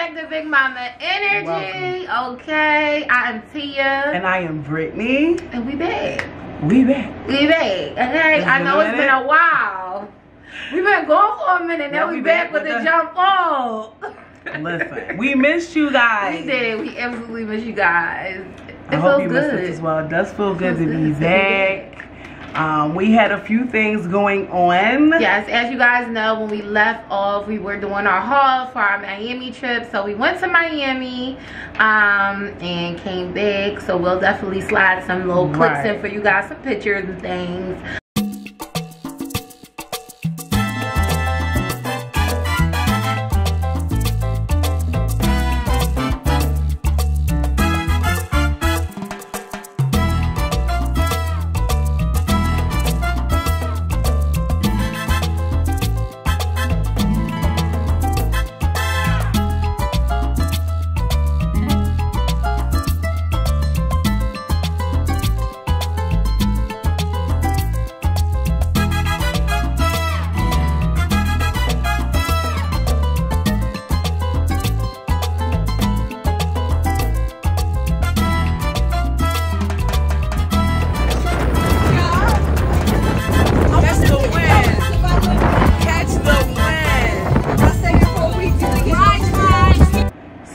back to Big Mama Energy. Welcome. Okay, I am Tia. And I am Brittany. And we back. We back. Okay, I know it's been a while. We've been gone for a minute. Now we back with the jump off. Listen, we missed you guys. We did. We absolutely missed you guys. I hope you missed us as well. It does feel good to be back. We had a few things going on. Yes, as you guys know, when we left off, we were doing our haul for our Miami trip. So we went to Miami and came back. So we'll definitely slide some little clips in for you guys, some pictures and things.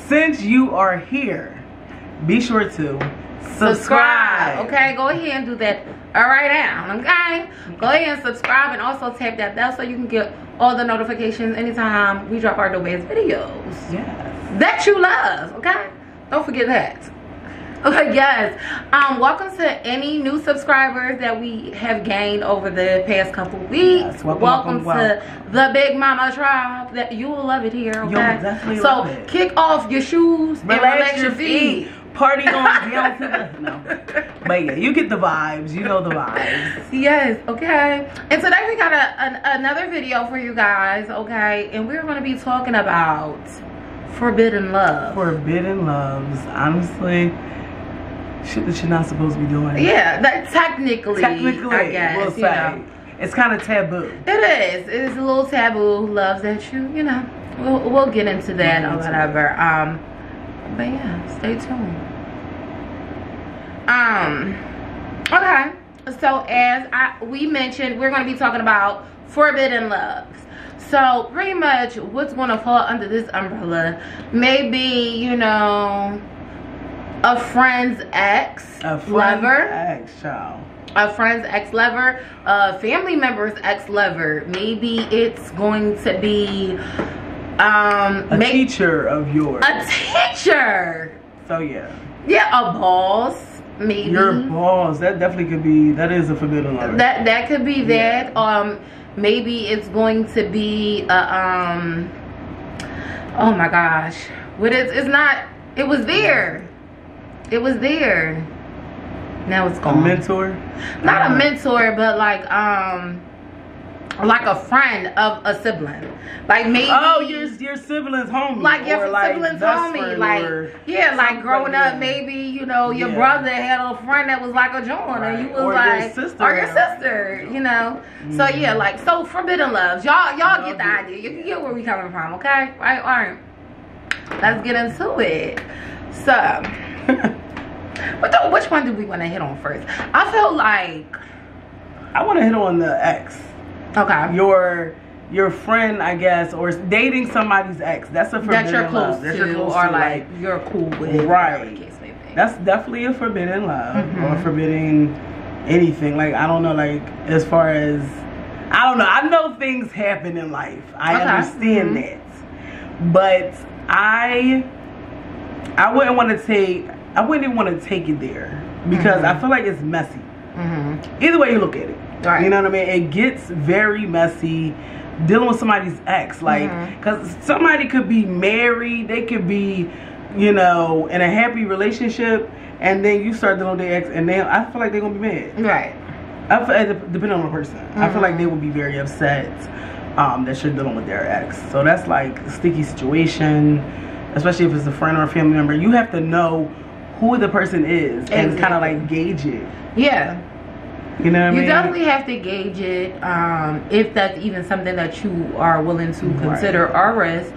Since you are here, be sure to subscribe. Okay, go ahead and do that right now. Okay, go ahead and subscribe and also tap that bell so you can get all the notifications anytime we drop our dope ass videos. Yes. That you love. Okay, don't forget that. Okay, yes. Welcome to any new subscribers that we have gained over the past couple weeks. Yes, welcome to the Big Mama tribe. That you will love it here. Okay, you'll definitely love it. Kick off your shoes and relax your feet. Party on down to the no. But yeah, you get the vibes. You know the vibes. Yes. Okay. And today we got another video for you guys. Okay, and we're going to be talking about forbidden love. Forbidden loves. Honestly, shit that you're not supposed to be doing. Yeah, that technically, I guess, we'll say. It's kind of taboo. It is. It is a little taboo. Loves that you know. We'll get into that or whatever. But yeah, stay tuned. Okay. So as we mentioned, we're going to be talking about forbidden loves. So pretty much what's going to fall under this umbrella, maybe, you know, a friend's ex-lover. A friend's ex-lover, a family member's ex-lover. Maybe it's going to be a teacher of yours. A teacher. So yeah. Yeah, a boss. Maybe. Your boss. That definitely could be. That is a forbidden love. That could be that. Maybe it's going to be oh my gosh. What it's not. It was there. It was there. Now it's gone. A mentor? Not a mentor, but like a friend of a sibling. Like maybe your sibling's homie. Like your sibling's homie. Like yeah, like growing up, maybe, you know, your brother had a friend that was like a joint and you was like your sister, you know. So yeah, like so forbidden loves. Y'all get the idea. You can get where we coming from, okay? Alright. Let's get into it. So which one do we want to hit on first? I feel like I want to hit on the ex. Okay. Your friend, I guess, or dating somebody's ex. That's a forbidden love. That you're close to, or like you're cool with. Right. Case may be. That's definitely a forbidden love, or forbidding anything. Like I don't know, like as far as I don't know. I know things happen in life. I understand that, but I wouldn't want to take. I wouldn't even want to take it there because I feel like it's messy. Either way you look at it, you know what I mean. It gets very messy dealing with somebody's ex, like because somebody could be married, they could be, you know, in a happy relationship, and then you start dealing with their ex, and then I feel like they're gonna be mad. Right. I feel, depending on the person, I feel like they would be very upset that you're dealing with their ex. So that's like a sticky situation, especially if it's a friend or a family member. You have to know who the person is and kind of like gauge it. Yeah. You know what I mean? You definitely have to gauge it, if that's even something that you are willing to consider or risk.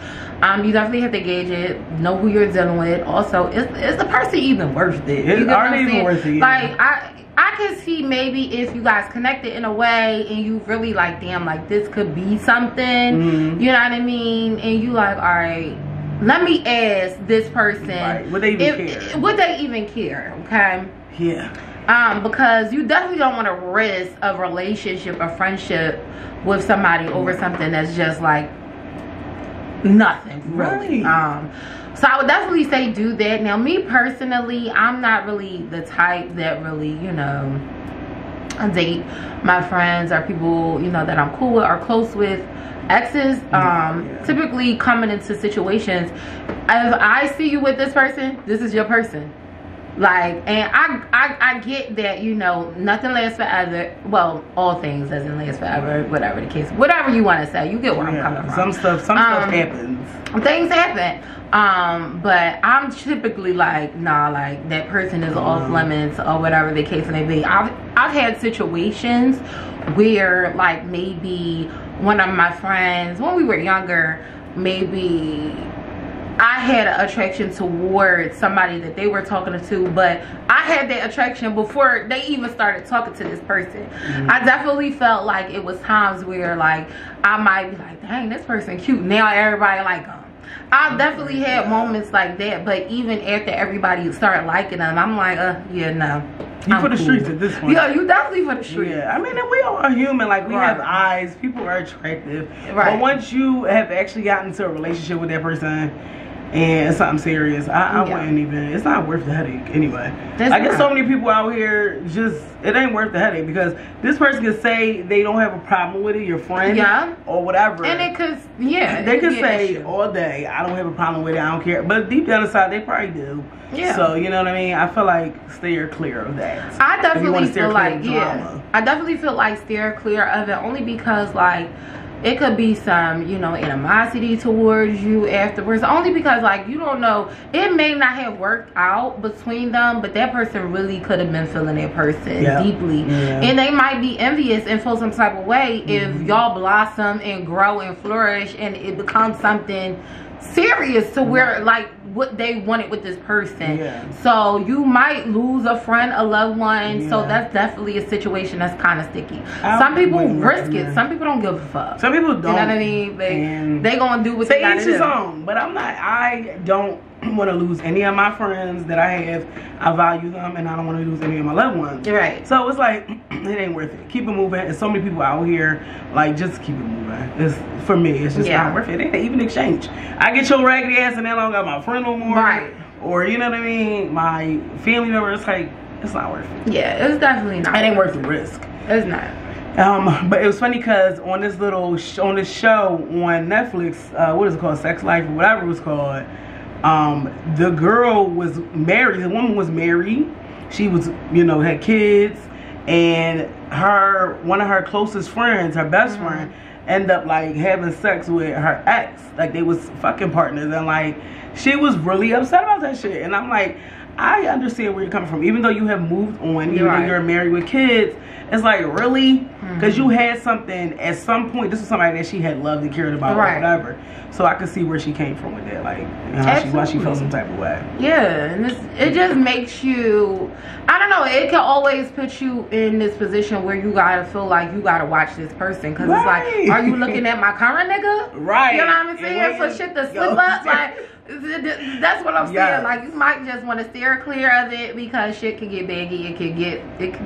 You definitely have to gauge it, know who you're dealing with. Also, is the person even worth it? Are they even worth it? Like, I can see maybe if you guys connected in a way and you really like, damn, like this could be something, you know what I mean? And you like, all right, let me ask this person. Right. Would they even care? Would they even care, okay? Yeah. Because you definitely don't want to risk a relationship, a friendship with somebody over something that's just like nothing, really. Right. So I would definitely say do that. Now, me personally, I'm not really the type that really, you know, date my friends or people, you know, that I'm cool with or close with. Exes, typically coming into situations, if I see you with this person, this is your person. Like, and I get that, you know, nothing lasts forever. Well, all things doesn't last forever, whatever the case, whatever you want to say, you get where I'm coming from. Some stuff happens. Things happen. But I'm typically like, nah, like that person is off limits or whatever the case may be. I've had situations where like maybe one of my friends, when we were younger, maybe I had an attraction towards somebody that they were talking to, but I had that attraction before they even started talking to this person. I definitely felt like it was times where like I might be like, dang, this person cute, now everybody like them. I've definitely had moments like that, but even after everybody started liking them, I'm like, yeah, no. You for the streets at this point. Yeah, you definitely for the streets. Yeah, I mean, we all are human. Like, we have eyes. People are attractive. Right. But once you have actually gotten into a relationship with that person and it's something serious, I wouldn't even, it's not worth the headache anyway. I guess so many people out here just, it ain't worth the headache because this person could say they don't have a problem with it, your friend, or whatever. And it could, they could say all day, I don't have a problem with it, I don't care. But deep down inside, they probably do. Yeah. So, you know what I mean? I feel like steer clear of that. I definitely feel like, I definitely feel like steer clear of it only because, like, it could be some, you know, animosity towards you afterwards. Only because, like, you don't know. It may not have worked out between them, but that person really could have been feeling that person deeply. And they might be envious and feel some type of way if y'all blossom and grow and flourish and it becomes something serious to where, like, what they wanted with this person. So you might lose a friend, a loved one. So that's definitely a situation that's kind of sticky. Some people risk it. Some people don't give a fuck. Some people don't. You know what I mean? They gonna do what they gotta do. But I don't want to lose any of my friends that I have. I value them, and I don't want to lose any of my loved ones. Right. So it's like, it ain't worth it. Keep it moving. There's so many people out here, like, just keep it moving. It's, for me, it's just not worth it. It ain't even exchange. I get your raggedy ass and then I don't got my friend no more. Right. Or, you know what I mean? My family member, it's like, it's not worth it. Yeah, it's definitely not. It ain't worth the risk. It's not. But it was funny because on this little show on Netflix, what is it called, Sex Life or whatever it was called, the girl was married. The woman was married. She was, you know, had kids, and one of her closest friends, her best friend, ended up like having sex with her ex. Like, they was fucking partners, and like she was really upset about that shit. And I'm like, I understand where you're coming from, even though you have moved on, even though you're married with kids. It's like, really? Because you had something at some point. This was somebody that she had loved and cared about, or whatever. So I could see where she came from with that, like, you know, why she felt some type of way. Yeah, and it just makes you, I don't know, it can always put you in this position where you gotta feel like you gotta watch this person, because it's like, are you looking at my current nigga? Right. You know what I'm saying? For shit to slip up, like, that's what I'm saying. Like, you might just want to steer clear of it because shit can get baggy. It can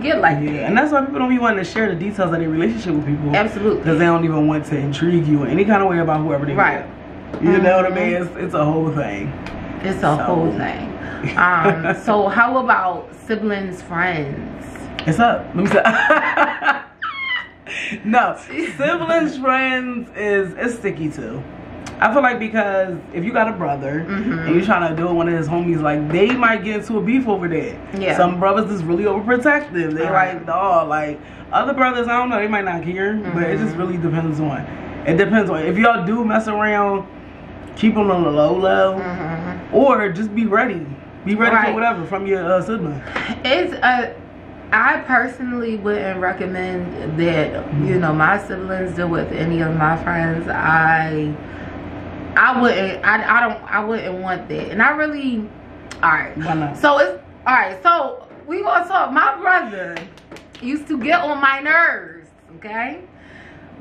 get like that. And that's why people don't be wanting to share the details of their relationship with people. Absolutely. Because they don't even want to intrigue you in any kind of way about whoever they with. You know what I mean? It's a whole thing. It's a whole thing. So how about siblings, friends? It's up. Let me say. No, siblings, friends it's sticky too. I feel like, because if you got a brother and you're trying to do it with one of his homies, like, they might get into a beef over that. Yeah. Some brothers is really overprotective. They like, dog, like, other brothers, I don't know, they might not care, but it just really depends on. It depends on if y'all do mess around, keep them on the low, or just be ready. Be ready for whatever from your sibling. I personally wouldn't recommend that, you know, my siblings deal with any of my friends. I wouldn't want that. And I really, all right. So it's, all right, so we gonna talk. My brother used to get on my nerves, okay?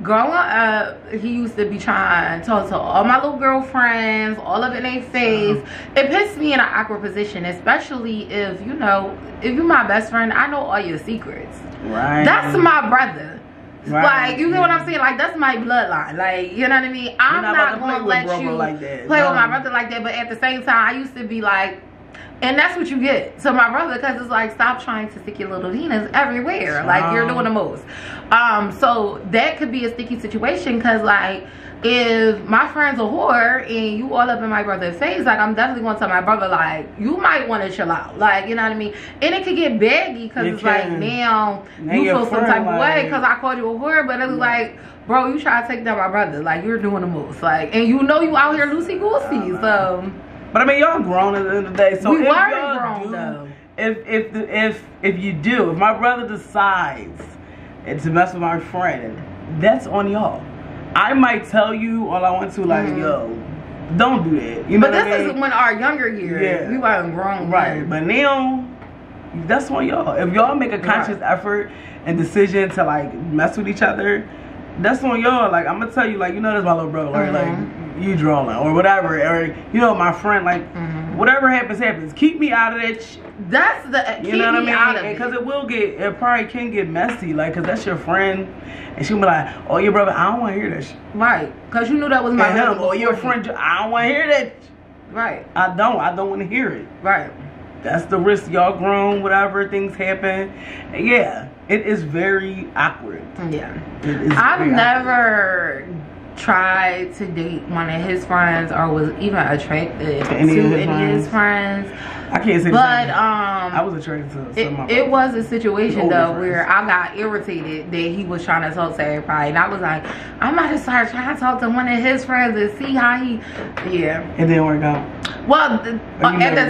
Growing up, he used to be trying to talk to all my little girlfriends, all up in their face. It puts me in an awkward position, especially if, you know, if you're my best friend, I know all your secrets. Right. That's my brother. Right. Like, you get what I'm saying? Like, that's my bloodline. Like, you know what I mean? I'm not going to let you like that. play with my brother like that. But at the same time, I used to be like, and that's what you get. So my brother, because it's like, stop trying to stick your little penis everywhere. Like, you're doing the most. So that could be a sticky situation, because like, if my friend's a whore and you all up in my brother's face, like, I'm definitely going to tell my brother, like, you might want to chill out. Like, you know what I mean? And it could get baggy, because it's like, now you feel some type of way because I called you a whore. But it was like, bro, you try to take down my brother. Like, you're doing the most. Like, and you know you out here loosey-goosey. So... But I mean, y'all grown at the end of the day. So we if were grown though. If you do, if my brother decides to mess with my friend, that's on y'all. I might tell you all I want to, like, yo, don't do that. You know but what this I mean? is when our younger years, we weren't grown, right? But now, that's on y'all. If y'all make a conscious effort and decision to like mess with each other, that's on y'all. Like, I'm gonna tell you, like, you know, that's my little brother, like you drawing or whatever, or you know, my friend, like whatever happens. Keep me out of that. That's the, you know what I mean? Because it probably can get messy, like, because that's your friend, and she'll be like, oh, your brother, I don't want to hear that shit. Right, because you knew that was my brother. Oh, your friend, I don't want to hear that. Right. I don't want to hear it. Right. That's the risk. Y'all grown, whatever, things happen. Yeah, it is very awkward. Yeah. I've never tried to date one of his friends or was even attracted to any of his friends. I can't say but I was attracted to some of my it was a situation though where I got irritated that he was trying to talk to everybody, and I was like, I'm about to start trying to talk to one of his friends and see how he it didn't work out. Well, at the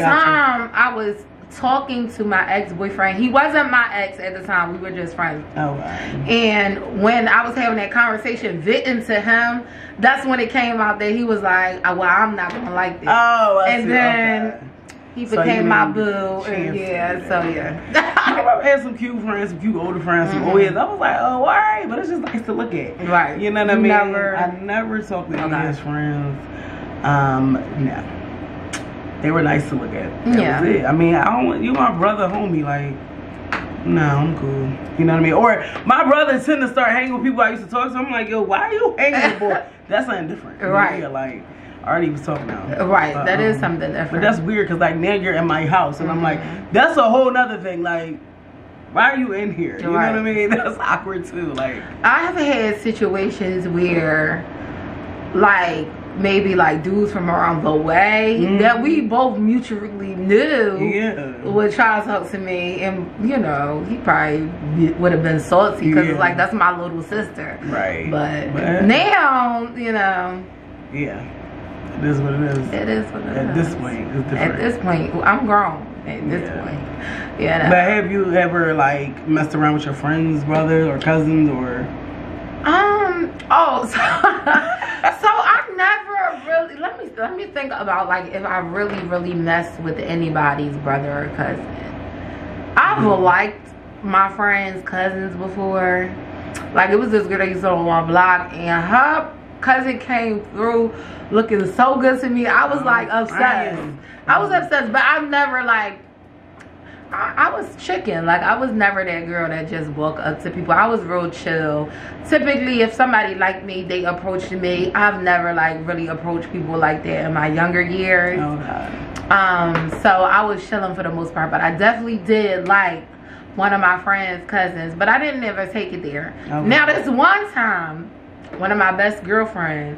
time I was talking to my ex-boyfriend. He wasn't my ex at the time, we were just friends. Oh, wow. And when I was having that conversation venting to him, that's when it came out that he was like, oh, well, I'm not gonna like this. Oh, and then he became my boo, and I had some cute friends, some cute older friends, some old heads. I was like, oh, alright, but it's just nice to look at. Right. You know what I mean? I never talked to any of his friends. No. They were nice to look at. That was it. I mean, I don't want you, my brother, homie. Like, no, I'm cool. You know what I mean? Or my brother tend to start hanging with people I used to talk to. I'm like, yo, why are you hanging with boy? That's something different. Right. Yeah, like, I already was talking now. Right. That is something different. But that's weird because, like, now you're in my house, and I'm like, that's a whole nother thing. Like, why are you in here? You know what I mean? That's awkward too. Like, I have had situations where, like, maybe like dudes from around the way that we both mutually knew would try to talk to me, and you know, he probably would have been salty because it's like, that's my little sister, right? But now, you know, it is what it is. It is what it is. At this point, it's different. At this point, I'm grown. At this point, yeah. But have you ever like messed around with your friends, brothers, or cousins, or? So I never really, let me think about like if I really messed with anybody's brother or cousin. I've liked my friends' cousins before. Like, it was this girl that used to on my block, and her cousin came through looking so good to me. I was like obsessed. I was obsessed, but I've never like, I was chicken. Like, I was never that girl that just walk up to people. I was real chill. Typically, if somebody liked me, they approached me. I've never like really approached people like that in my younger years. So I was chilling for the most part, but I definitely did like one of my friend's cousins, but I didn't ever take it there. Now, this one time, one of my best girlfriends,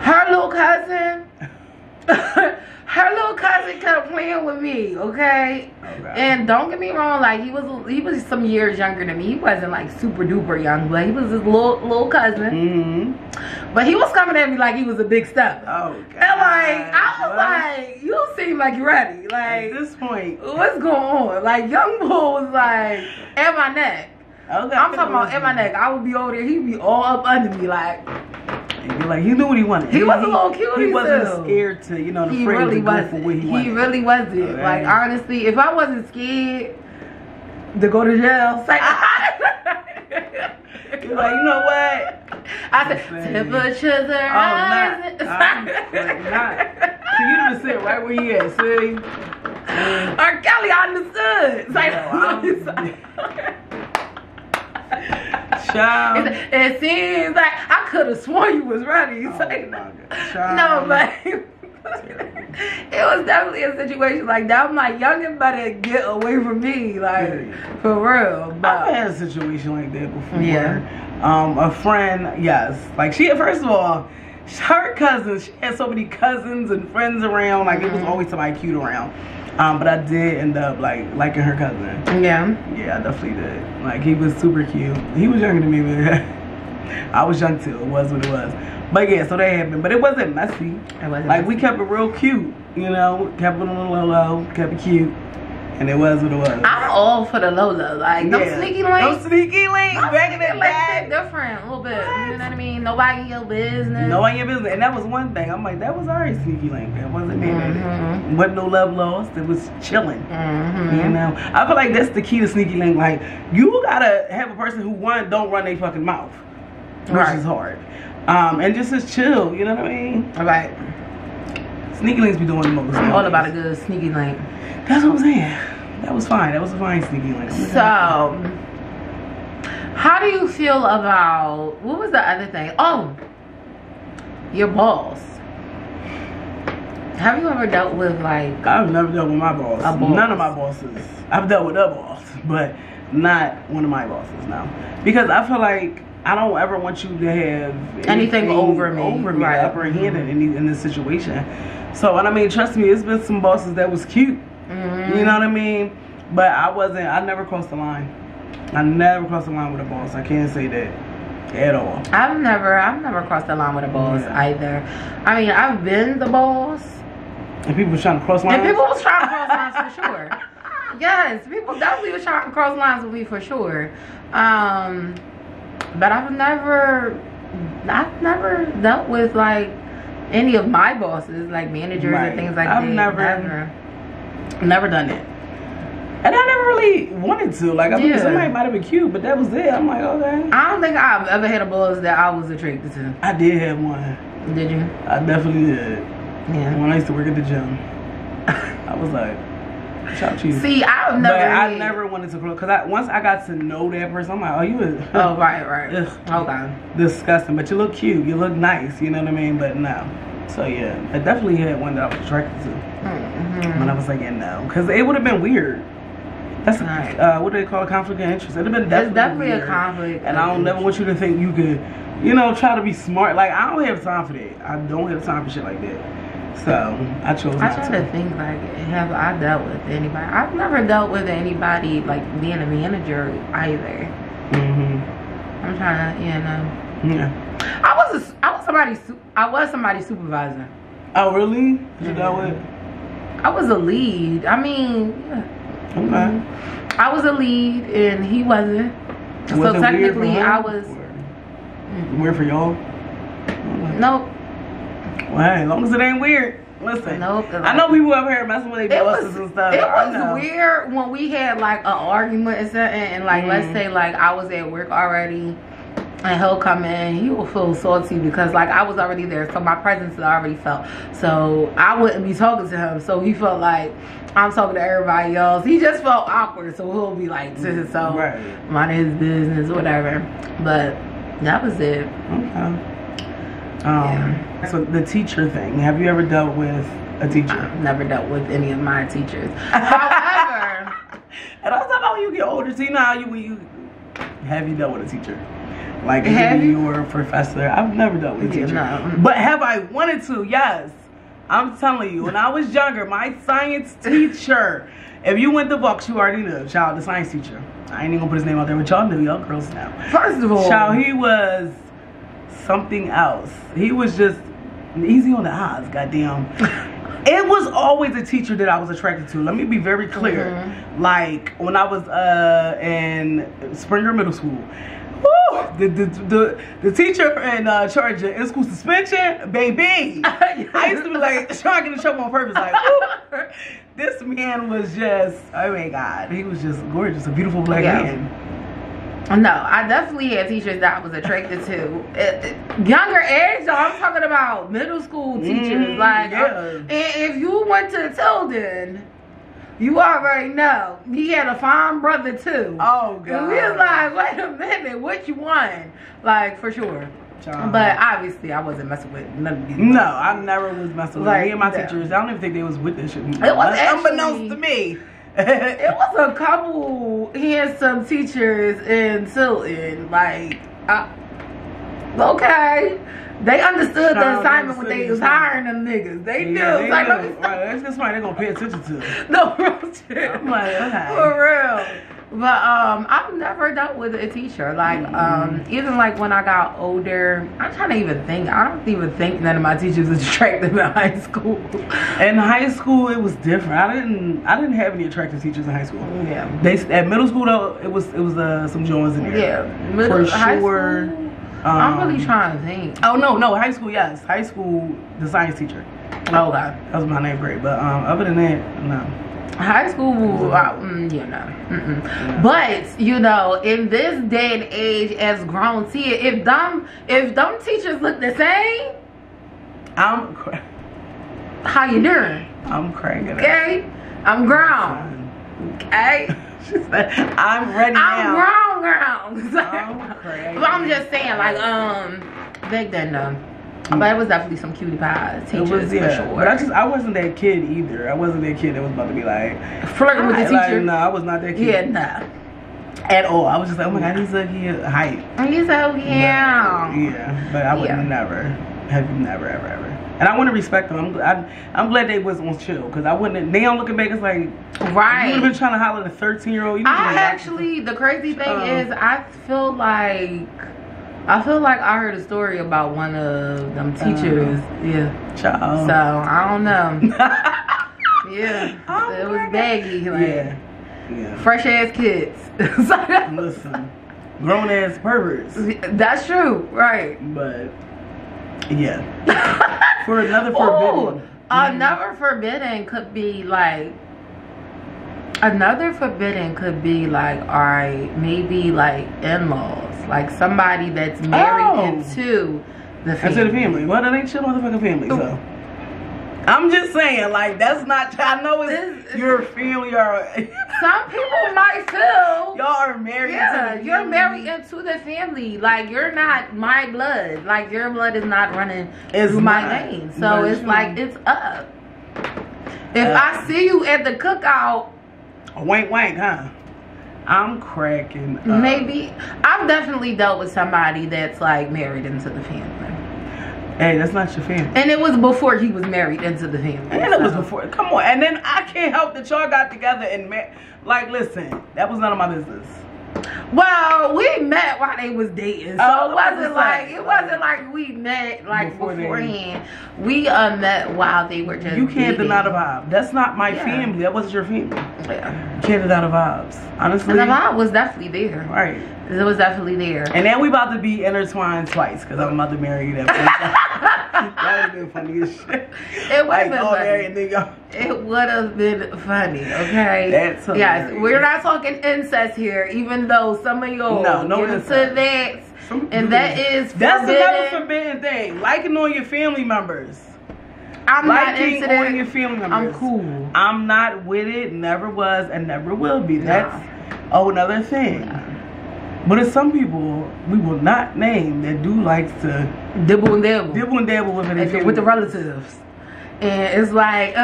her little cousin, her little cousin kept playing with me, okay? And don't get me wrong, like he was some years younger than me. He wasn't like super duper young, but he was his little cousin. But he was coming at me like he was a big step. Oh, God. And like I was like, you seem like you're ready. Like at this point, what's going on? Like young bull was like at my neck. Okay, I'm talking about at my neck. I would be over there. He'd be all up under me, like. Like he knew what he wanted. He was a little cute. He wasn't scared to, you know, he really wasn't. He really wasn't. Okay. Like honestly, if I wasn't scared to go to jail, like, you're like, you know what? I said temperatures are rising. Not. So you just sit right where you at, see? R. Kelly understood. It's like, child. It seems like I could have sworn you was ready. Oh like, my God. No, but it was definitely a situation like that. I'm like, y'all better get away from me, like for real. But I've had a situation like that before. Yeah. A friend, yes, like she. First of all, her cousins. She had so many cousins and friends around. Like it was always somebody cute around. But I did end up like liking her cousin. Yeah. Yeah, I definitely did. Like he was super cute. He was younger than me, but I was young too. It was what it was. But yeah, so that happened. But it wasn't messy. It wasn't like messy. We kept it real cute. You know, kept it on the low, kept it cute. And it was what it was. I'm all for the Lola. Like, no sneaky links. No sneaky links. Back in the day. Different a little bit. What? You know what I mean? Nobody in your business. Nobody in your business. And that was one thing. I'm like, that was alright sneaky link. That wasn't me. Wasn't no love lost. It was chilling. You know? I feel like that's the key to sneaky link. Like, you gotta have a person who, one, don't run their fucking mouth. Which is hard. And just as chill. You know what I mean? Alright. Sneaky links be doing the most. I'm all about a good sneaky link. That's what I'm saying. That was fine. That was a fine sneaky link. So, how do you feel about, what was the other thing? Oh, your boss. Have you ever dealt with like... I've never dealt with my boss. None of my bosses. I've dealt with a boss, but not one of my bosses, no. Because I feel like I don't ever want you to have anything over me, right. Upper hand in this situation. So, and I mean, trust me, it's been some bosses that was cute. You know what I mean? But I never crossed the line. I never crossed the line with a boss. I can't say that at all. I've never crossed the line with a boss either. I mean, I've been the boss. And people was trying to cross lines? And people was trying to cross lines for sure. Yes, people definitely was trying to cross lines with me for sure. But I've never dealt with like any of my bosses, like managers and things like that. I've never done it. And I never really wanted to. Like, I mean, somebody might have been cute, but that was it. I'm like, okay. I don't think I've ever had a boss that I was attracted to. I did have one. Did you? I definitely did. Yeah. When I used to work at the gym. I was like, shout you. See, I never wanted to, because once I got to know that person, I'm like, oh, you was. Oh, right. Okay. Disgusting. But you look cute. You look nice. You know what I mean? But no. So yeah, I definitely had one that I was attracted to. When I was like, yeah, no. Because it would have been weird. That's what do they call a conflict of interest? It would have been definitely a conflict. And I don't never want you to think you could, you know, try to be smart. Like, I don't have time for that. I don't have time for shit like that. So I chose not to. I try to think, like, have I dealt with anybody? I've never dealt with anybody like being a manager either. I'm trying to, you know. Yeah. I was somebody's supervisor. Oh really? You dealt with? I was a lead. I mean, okay. I was a lead and he wasn't. So technically I was. Weird for y'all? Nope. Well, hey, as long as it ain't weird. Listen, nope, I know people up here messing with their bosses and stuff. It was weird when we had like an argument and something, and like let's say like I was at work already, and he'll come in, he will feel salty because like I was already there, so my presence is already felt. So I wouldn't be talking to him, so he felt like I'm talking to everybody else. He just felt awkward, so he'll be like to himself, minding his business, whatever. But that was it. Okay. So the teacher thing, have you ever dealt with a teacher? I've never dealt with any of my teachers. However, and I thought, oh, you get older, so you know how you have you dealt with a teacher? Like maybe you were a professor. I've never dealt with a teacher. No. But have I wanted to? Yes. I'm telling you, when I was younger, my science teacher, if you went to Bucks, you already knew. Child, the science teacher. I ain't even gonna put his name out there, but y'all knew, y'all girls now. First of all, child, he was something else. He was just easy on the eyes, goddamn. It was always a teacher that I was attracted to. Let me be very clear. Like when I was in Springer Middle School, woo, the teacher in charge of in-school suspension, baby. I used to be like trying to get in trouble on purpose. Like, woo. This man was just, oh my God, he was just gorgeous, a beautiful black man. No, I definitely had teachers that I was attracted to. Younger age, though, I'm talking about middle school teachers. Like, if you went to Tilden, you already know. He had a fine brother, too. Oh, God. And we was like, wait a minute, what you want? Like, for sure. But obviously, I wasn't messing with none of these. No, I never was messing with me and my teachers. I don't even think they was with this shit. It was actually, unbeknownst to me. It was a couple handsome teachers in Tilton. Like, okay. They understood the assignment when they was hiring them niggas. They knew. They like, knew. Right, that's why they're going to pay attention to. No, real shit. I'm like, okay. For real. But I've never dealt with a teacher. Like, even like when I got older, I'm trying to even think. I don't even think none of my teachers was attractive in high school. In high school, it was different. I didn't have any attractive teachers in high school. Yeah. At middle school though, it was some joints in there. Yeah. For sure. I'm really trying to think. Oh no, high school, yes. High school, the science teacher. Oh God. That was my ninth grade. But other than that, no. High school, no. But you know, in this day and age, as grown kids, if them teachers look the same, how you doing? I'm cranking. Okay, I'm grown. Okay, I'm ready now. I'm grown. I'm cranking. But I'm just saying, like, back then, but it was definitely some cutie pie teachers, for sure. But I wasn't that kid either. I wasn't that kid that was about to be like flirting with the teacher. Like, no, I was not that kid. Yeah, no. At all. I was just like, oh my God, he's a hype. He's so cute. But I would never, ever. And I want to respect them. I'm glad they was on chill, because I wouldn't. Now looking back, it's like, right. You would have been trying to holler at a 13-year-old. The crazy thing is, I feel like I heard a story about one of them teachers. Child. So I don't know. It was baggy. Like, fresh ass kids. Listen, grown ass perverts. That's true, right? But for another forbidden. Another forbidden could be like. Another forbidden could be like, alright, maybe like in-laws, like somebody that's married into the family. Into the family. Well, that ain't your motherfucking family, so. I'm just saying, like, that's not, I know it's your family or. Some people might feel. Y'all are married into the family. You're married into the family. Like, you're not my blood. Like, your blood is not running through my veins. So it's like, it's up. If I see you at the cookout. Wank, huh? I'm cracking up. Maybe. I've definitely dealt with somebody that's like married into the family. Hey, that's not your family. And it was before he was married into the family. And it was before. Come on. And then I can't help that y'all got together and like, listen, that was none of my business. Well, we met while they was dating, so it wasn't like we met like beforehand. We met while they were just dating. You can't deny the vibe. That's not my family. That wasn't your family. Yeah. You can't deny the vibes. Honestly. And the vibe was definitely there. Right. It was definitely there. And now we about to be intertwined twice, because I'm about to marry you that that would have been funny as shit. It would have been funny. It would have been funny, okay? That's hilarious. Yes, we're not talking incest here, even though some of y'all get into that. And that is forbidden. That's another forbidden thing. Liking on your family members. I'm not into that. On your family members. I'm cool. I'm not with it, never was, and never will be. That's another thing. No. But there's some people we will not name that do likes to dibble and dabble. Dibble and dabble with the relatives. And it's like,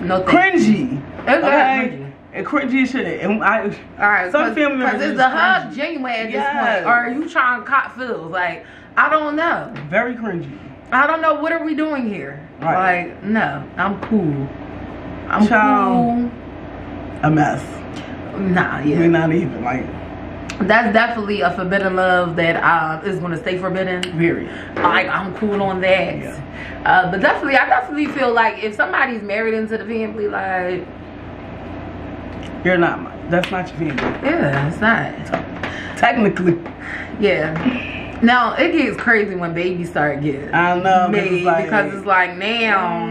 no thanks. Cringy. Okay. And cringy shit. And alright, some family members. Because is the hug genuine at this point? Or are you trying to cop feels? Like, I don't know. Very cringy. I don't know, what are we doing here? Right. Like, no, I'm cool. I'm Child, cool. A mess. Nah, yeah. We're not even like. That's definitely a forbidden love that is going to stay forbidden. Period. Like, I'm cool on that. Yeah. But definitely, I definitely feel like if somebody's married into the family, like, you're not. That's not your family. yeah, it's not. Technically. Yeah. Now it gets crazy when babies start getting I know made because it's like now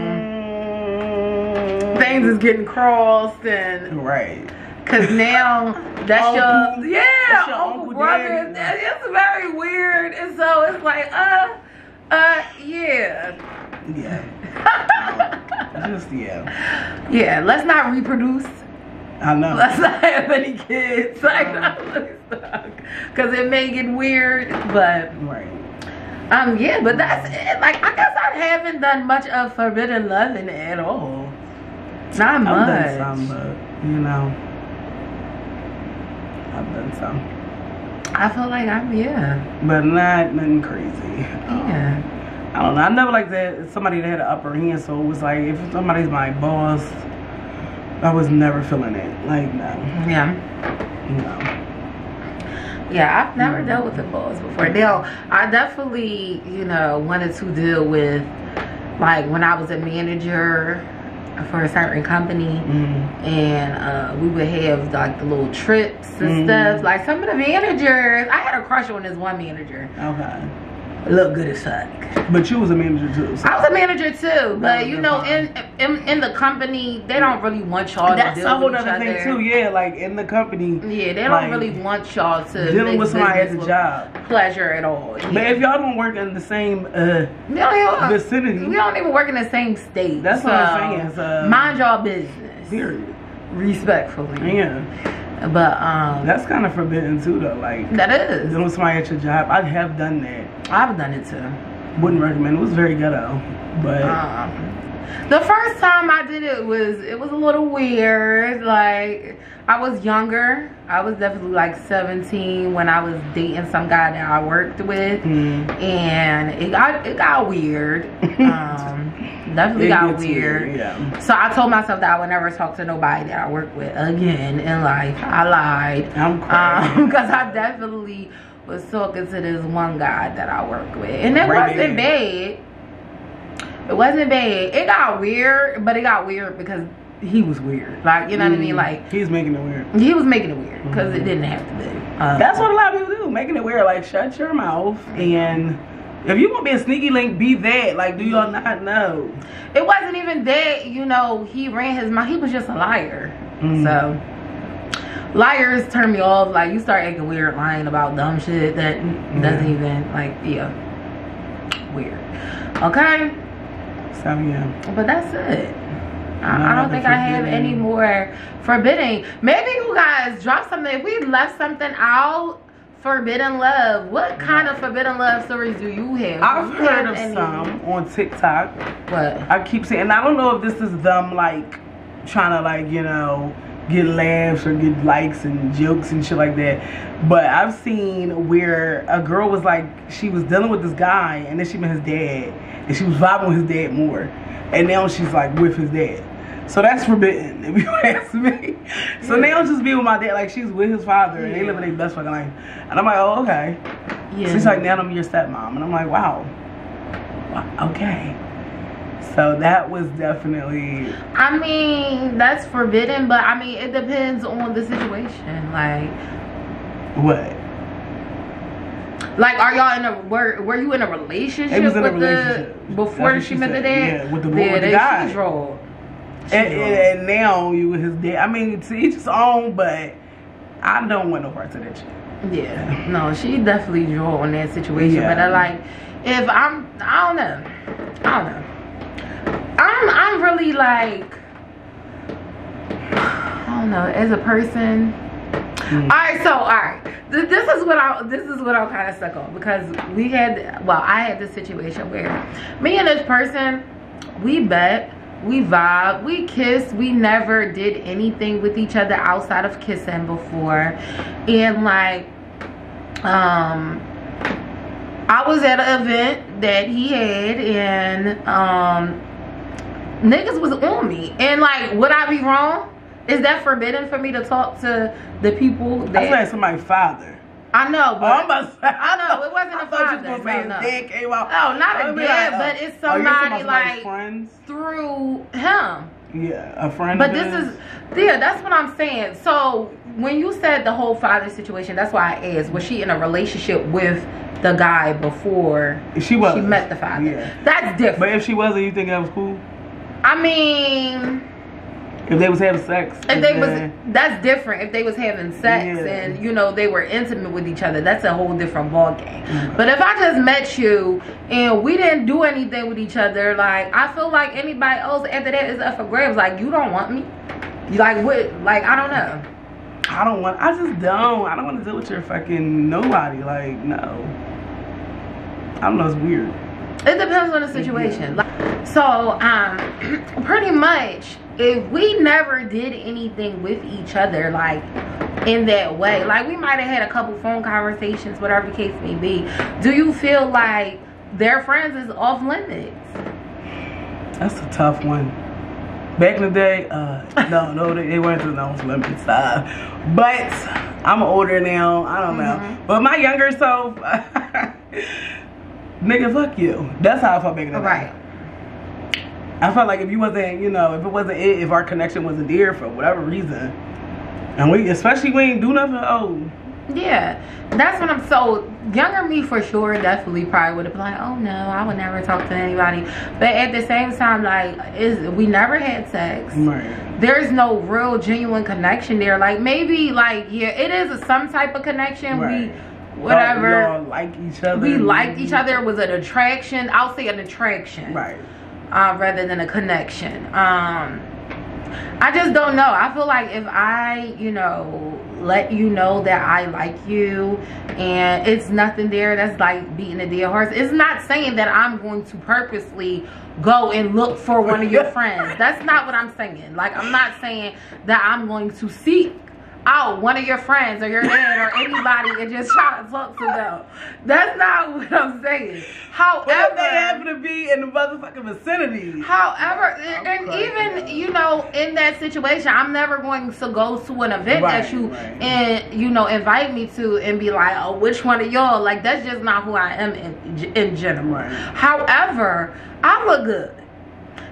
things is getting crossed and right. Cause now that's Uncle, your that's your uncle brother. It's very weird, and so it's like yeah. Just yeah. Yeah, let's not reproduce. I know. Let's not have any kids. Like, because it may get weird, but right. Yeah, but that's it. Like, I guess I haven't done much of forbidden loving at all. Not much. I've done some, but you know, I've done some. I feel like but not nothing crazy. Yeah. I don't know. I never like that somebody that had an upper hand, so it was like if somebody's my boss, I was never feeling it. Like, no. Yeah. No. Yeah, I've never dealt with a boss before. Now, I definitely, you know, wanted to deal with, like, when I was a manager for a certain company, and we would have, like, the little trips and stuff. Like, some of the managers, I had a crush on this one manager. Okay. Look good as fuck. But you was a manager too. So. I was a manager too, but you know, in the company, they don't really want y'all to deal with each other. That's a whole other thing too. Yeah, like in the company. Yeah, they don't really want y'all to dealing with somebody at the job pleasure at all. Yeah. But if y'all don't work in the same vicinity, we don't even work in the same state. That's what I'm saying. So, mind y'all business. Period. Respectfully. Yeah. But that's kind of forbidden too, though. Like that is dealing with somebody at your job. I have done that. I've done it too. Wouldn't recommend. It was very ghetto, but the first time I did it was a little weird. Like I was younger. I was definitely like 17 when I was dating some guy that I worked with, and it got weird. Definitely got weird. Yeah. So I told myself that I would never talk to nobody that I work with again in life. I lied. I'm crying. Because I definitely was talking to this one guy that I work with, and it wasn't bad. It wasn't bad. It got weird, but it got weird because he was weird. Like, you know what I mean? Like, he's making it weird. He was making it weird because it didn't have to be. That's what a lot of people do, making it weird. Like, shut your mouth, and if you want to be a sneaky link, be that. Like, do y'all not know? It wasn't even that, you know, he ran his mouth. He was just a liar. So liars turn me off. Like, you start acting weird, lying about dumb shit that doesn't even, like, weird. Okay? So, yeah. But that's it. I don't think I have any more forbidding. Maybe you guys drop something. If we left something out, forbidden love. What kind of forbidden love stories do you have? I've heard of some on TikTok. What? I keep saying, and I don't know if this is them, like, trying to, like, you know, get laughs or get likes and jokes and shit like that, but I've seen where a girl was like, she was dealing with this guy and then she met his dad and she was vibing with his dad more, and now she's like with his dad. So that's forbidden, if you ask me. So now just be with my dad, like she's with his father and they living their best fucking life, and I'm like, oh, okay. So she's like, now I'm your stepmom, and I'm like, wow, okay. So that was definitely, I mean, that's forbidden, but I mean, it depends on the situation. Like, what? Like, are y'all in a, were you in a relationship with the, before she met the dad? Yeah, with the guy. She dropped. And now you with his dad. I mean, to each his own, but I don't want no parts of that shit. Yeah, no, she definitely drew on that situation. Yeah. But I like, if I don't know. I'm really like, I don't know, as a person. Alright, this is what I'm kind of stuck on, because I had this situation where me and this person, we bet, we vibe, we kissed, we never did anything with each other outside of kissing before, and like, I was at an event that he had, and niggas was on me. And like, would I be wrong? Is that forbidden for me to talk to the people that... That's like somebody's father. I know, but... I know, it wasn't a father. Dad came out. Oh, not a dad, but it's somebody like friends? Through him. Yeah, a friend. But this is, yeah, that's what I'm saying. So when you said the whole father situation, that's why I asked, was she in a relationship with the guy before she met the father? Yeah. That's different. But if she wasn't, you think that was cool? I mean, if they was having sex, that's different. If they was having sex and you know they were intimate with each other, that's a whole different ball game. But if I just met you and we didn't do anything with each other, like I feel like anybody else after that is up for grabs. Like, you don't want me, like what? Like, I don't know. I don't want to deal with your fucking nobody. Like, no. I don't know, it's weird. It depends on the situation. So, pretty much, if we never did anything with each other, like, in that way, like, we might have had a couple phone conversations, whatever the case may be, do you feel like their friends is off limits? That's a tough one. Back in the day, no, they weren't off limits. But I'm older now, I don't know. But my younger self, nigga, fuck you. That's how I felt back in the day. Right. I felt like if you wasn't, you know, if our connection wasn't there for whatever reason, and we ain't do nothing, oh. Yeah, that's what I'm, so younger me for sure definitely probably would have been like, oh no, I would never talk to anybody. But at the same time, like, we never had sex. Right. There's no real genuine connection there. Like, maybe, like, yeah, it is some type of connection. Right. Whatever. We all like each other. We liked each other. It was an attraction. I'll say an attraction. Right. Rather than a connection. I just don't know. I feel like if I, you know, let you know that I like you and it's nothing there, that's like beating a dead horse. It's not saying that I'm going to purposely go and look for one of your friends. That's not what I'm saying. Like, I'm not saying that I'm going to seek out one of your friends or your dad or anybody and just try to talk to them. That's not what I'm saying. However, they happen to be in the motherfucking vicinity. However, and even, you know, in that situation, I'm never going to go to an event that you and you know invite me to and be like, oh, which one of y'all? Like, that's just not who I am in general. Right. However, I look good.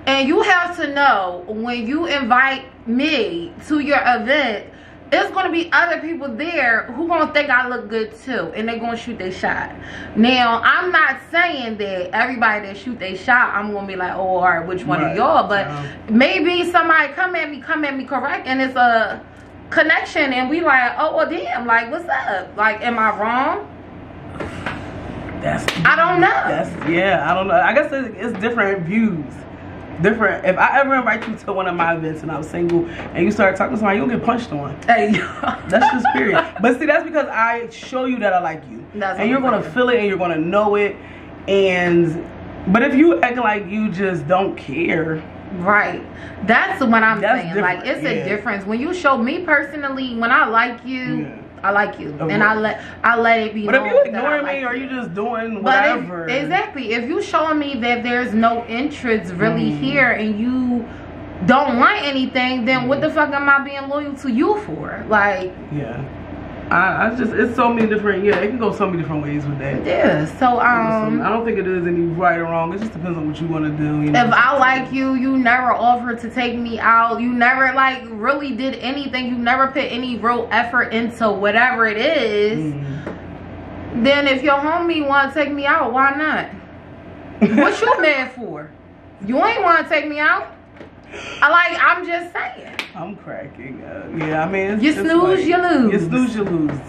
And you have to know, when you invite me to your event, it's going to be other people there who going to think I look good too, and they're going to shoot their shot. Now, I'm not saying that everybody that shoot their shot, I'm going to be like, oh, all right, which one of y'all? But maybe somebody come at me correct, and it's a connection, and we like, oh, well, damn, like, what's up? Like, am I wrong? I don't know. I don't know. I guess it's different views. Different. If I ever invite you to one of my events and I'm single and you start talking to somebody, you'll get punched on. Hey, that's just period. But see, that's because I show you that I like you, and you're gonna feel it and you're gonna know it. But if you act like you just don't care, right? That's what I'm saying. Different. Like, it's a difference when you show me personally. When I like you. Yeah. I like you, and I let it be known. But if you ignoring me, or you just doing whatever, exactly. If you showing me that there's no interest really here, and you don't want anything, then what the fuck am I being loyal to you for? Like, I just, it's so many different, it can go so many different ways with that. Yeah, so I don't think it is any right or wrong. It just depends on what you want to do. You know? If I like you, you never offered to take me out. You never like really did anything. You never put any real effort into whatever it is. Then if your homie want to take me out, why not? What you mad for? You ain't want to take me out. I'm just saying. I'm cracking up. Yeah, I mean, it's you snooze, you lose. You snooze, you lose.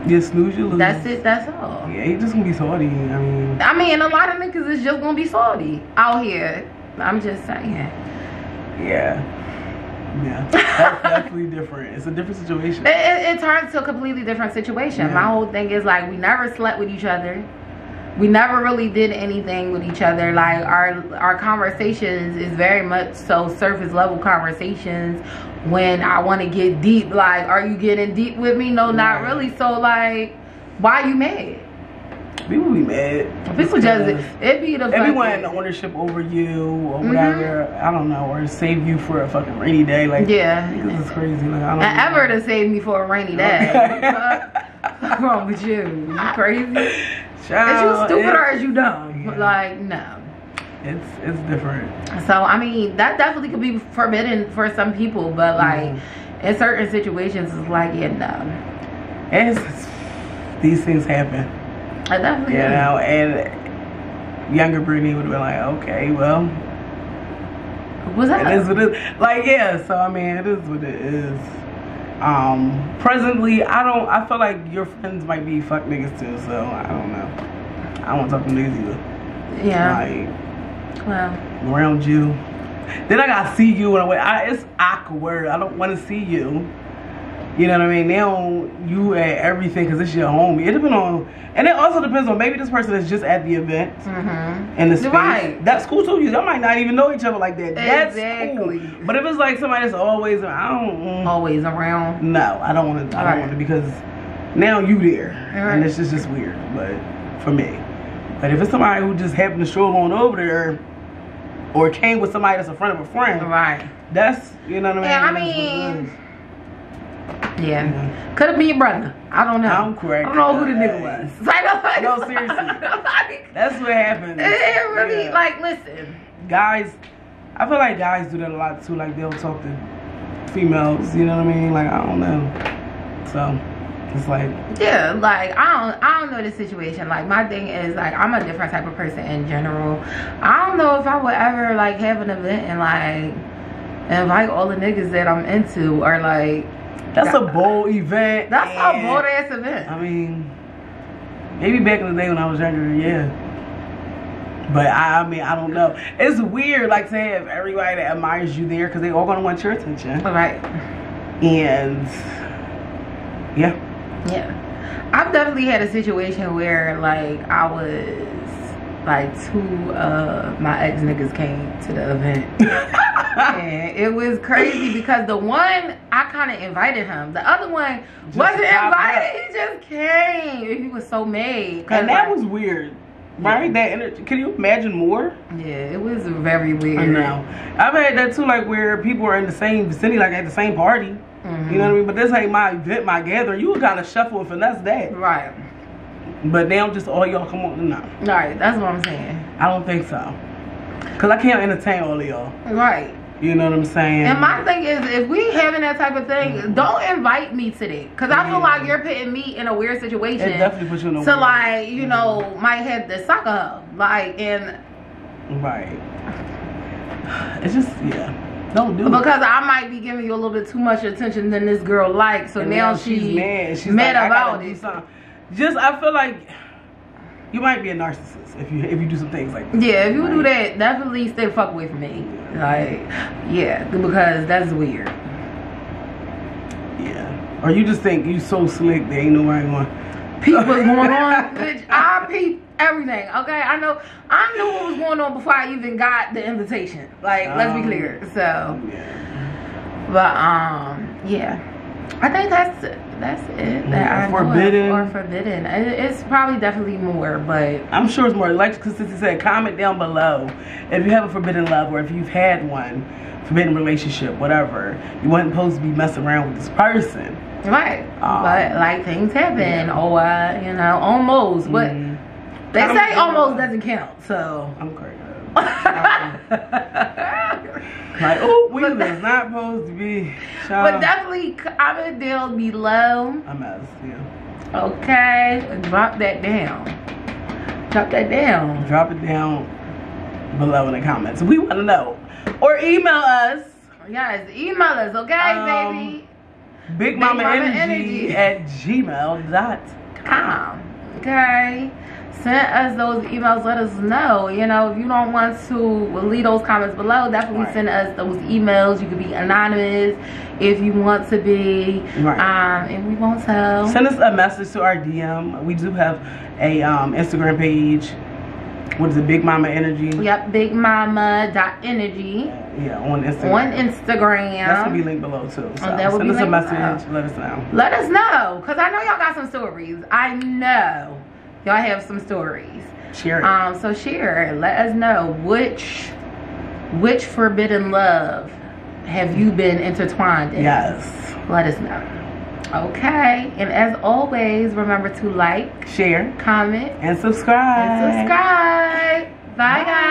You snooze, you lose. That's it. That's all. Yeah, you just gonna be salty. I mean, a lot of niggas is just gonna be salty out here. I'm just saying. Yeah, that's definitely different. It's a different situation. It turns to a completely different situation. Yeah. My whole thing is like, we never slept with each other. We never really did anything with each other. Like, our conversations is very much so surface level conversations. When I want to get deep, like, are you getting deep with me? No, not really. So like, why are you mad? People be mad. People just, it be the everyone ownership over you or whatever. I don't know, or save you for a fucking rainy day. Like, yeah, this is crazy. Like, I don't know. Ever to save me for a rainy day. What's wrong with you? You crazy? Child, is you stupid or is you dumb? Yeah. Like, no. It's different. So I mean, that definitely could be forbidden for some people, but like in certain situations, it's like, yeah, no. These things happen. I definitely you know, and younger Brittany would have been like, okay, well, what's that? It is what it is. Like, yeah. So I mean, it is what it is. Presently, I feel like your friends might be fuck niggas too. So I don't know. I don't want to talk to niggas either. Yeah. Like, well, around you. Then I gotta see you in a way. It's awkward. I don't want to see you. You know what I mean? Now you at everything because it's your homie. It depends on, and it also depends on maybe this person is just at the event in the space. Right. That's cool too. Y'all might not even know each other like that. That's exactly cool. But if it's like somebody that's always, always around. No, I don't want to. I don't want to because now you there, and it's just weird. But for me, but if it's somebody who just happened to stroll on over there, or came with somebody that's a friend of a friend, right? That's, you know what I mean. Yeah, I mean. Yeah. Could have been your brother. I don't know. I'm correct. I don't know who the nigga was. No, seriously. That's what happens. It really, like, listen. Guys, I feel like guys do that a lot too. Like, they'll talk to females, you know what I mean? Like, I don't know. So, it's like. Yeah, like, I don't know the situation. Like, my thing is, like, I'm a different type of person in general. I don't know if I would ever, like, have an event and, like, invite all the niggas that I'm into, or, like. That's a bold event. That's a bold ass event. I mean, maybe back in the day when I was younger, yeah. But I mean, I don't know. It's weird, like, to have everybody that admires you there because they all gonna want your attention. Right. And yeah. Yeah. I've definitely had a situation where, like, I was, like, two of my ex niggas came to the event. And it was crazy because the one, I kind of invited him. The other one wasn't invited. He just came. He was so mad. And that was weird. Right? That energy. Can you imagine more? Yeah, it was very weird. I know. I've had that too, like, where people are in the same vicinity, like at the same party. You know what I mean? But this ain't my event, my gathering. You would kind of shuffle and finesse that. Right. But now just all y'all come on. No. Right, that's what I'm saying. I don't think so. Because I can't entertain all of y'all. Right. You know what I'm saying? And my thing is, if we having that type of thing, don't invite me to that. Because I feel like you're putting me in a weird situation. It definitely puts you in a weird. So, like, you know, might have the soccer hub. Like, and. Right. It's just, yeah. Don't do it. Because I might be giving you a little bit too much attention than this girl likes. So now she's mad. She's mad like, about it. Just, I feel like you might be a narcissist if you do some things like that. Yeah, if you do that, definitely stay fuck away from me. Like, yeah, because that's weird. Yeah. Or you just think you so slick there ain't nobody going. Peep what's going on, bitch. I peep everything. Okay, I knew what was going on before I even got the invitation. Like, let's be clear. So, yeah. But yeah. I think that's it that I forbidden. Or forbidden. It's probably definitely more, but I'm sure it's more. Like Consistency said, comment down below if you have a forbidden love or if you've had one forbidden relationship, whatever. You wasn't supposed to be messing around with this person, right? But like things happen, or you know, almost. But they say almost doesn't count. So I'm crazy. Like, oh, we was not supposed to be. But definitely comment down below. I'm out of here. Okay, drop that down. Drop that down. Drop it down below in the comments. We want to know. Or email us. Yes, email us, okay, baby? BigMamaEnergy@gmail.com. Okay. Send us those emails. Let us know. You know, if you don't want to leave those comments below, definitely send us those emails. You could be anonymous if you want to be. And we won't tell. Send us a message to our DM. We do have a Instagram page. What is it? Big Mama Energy. Yep, BigMama.energy. Yeah, on Instagram. On Instagram. That's gonna be linked below too. So that will send be us a message. Below. Let us know. Let us know, cause I know y'all got some stories. I know Y'all have some stories. Share it. So share it. Let us know which forbidden love have you been intertwined in. Yes. Let us know. Okay. And as always, remember to like, share, comment, and subscribe. Bye, guys.